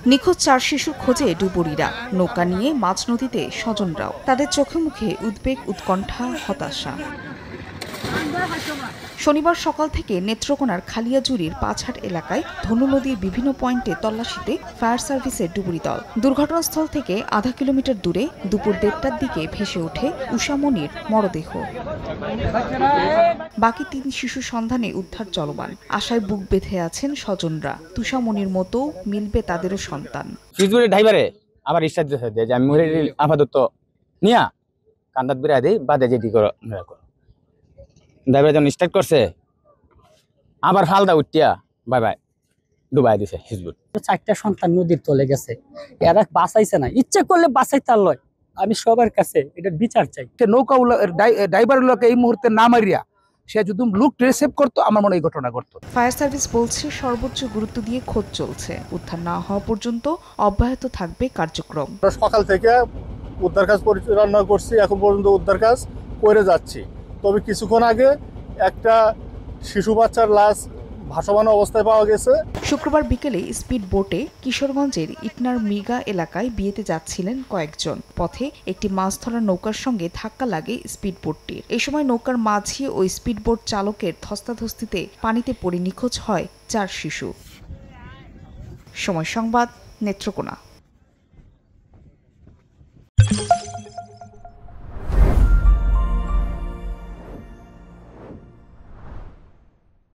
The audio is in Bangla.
নিখোঁজ 4 শিশুর খোঁজে ডুবুরিরা, নৌকা নিয়ে মাঝ নদীতে স্বজনরাও। তাদের চোখে মুখে উদ্বেগ, উৎকণ্ঠা, হতাশা। শনিবার সকাল থেকে নেত্রকোনার খালিয়াজুড়ির পাছাট এলাকায় ধনু নদীর বিভিন্ন পয়েন্টে তল্লাশিতে ফায়ার সার্ভিসের ডুবুরি দল। দুর্ঘটনাস্থল থেকে আধা কিলোমিটার দূরে দুপুর 1:30টার দিকে ভেসে ওঠে উষামণির মরদেহ। বাকি 3 শিশু সন্ধানে উদ্ধার চলমান। আশায় বুক বেঁধে আছেন স্বজনরা। তুষামণির মতো মিলবে তাদেরও সন্তান। ড্রাইভারে আবার ইচ্ছা দিতে যে আমি আপাতত নিয়া কান্দাত বেড়া দিই বাদে যেটি করো ড্রাইভার যখন স্টার্ট করছে আবার ফালদা উঠিয়া বাই বাই ডুবাই দিছে হিজবুত। 4টা সন্তান নদীর তলে গেছে, এরা বাঁচাইছে না, ইচ্ছে করলে বাঁচাইতে লয়। আমি সবার কাছে এটা বিচার চাই। নৌকা ড্রাইভারগুলোকে এই মুহূর্তে না মারিয়া সে যদি লুক রিসেভ করতো, আমার মনে এই ঘটনা ঘটতো। ফায়ার সার্ভিস বলছে সর্বোচ্চ গুরুত্ব দিয়ে খোঁজ চলছে। উদ্ধার না হওয়া পর্যন্ত অব্যাহত থাকবে কার্যক্রম। সকাল থেকে উদ্ধার কাজ পরিচালনা করছি, এখন পর্যন্ত উদ্ধার কাজ করে যাচ্ছি। তবে কিছুক্ষণ আগে একটা শিশু বাচ্চার লাশ ভাসমান অবস্থায় পাওয়া গেছে। শুক্রবার বিকেলে স্পিড বোটে কিশোরগঞ্জের ইটনার মৃগা এলাকায় বিয়েতে যাচ্ছিলেন কয়েকজন। পথে একটি মাছ ধরার নৌকার সঙ্গে ধাক্কা লাগে স্পিড বোটটির। এ সময় নৌকার মাঝি ও স্পিড বোট চালকের ধস্তাধস্তিতে পানিতে পড়ে নিখোঁজ হয় 4 শিশু। সময় সংবাদ, নেত্রকোনা।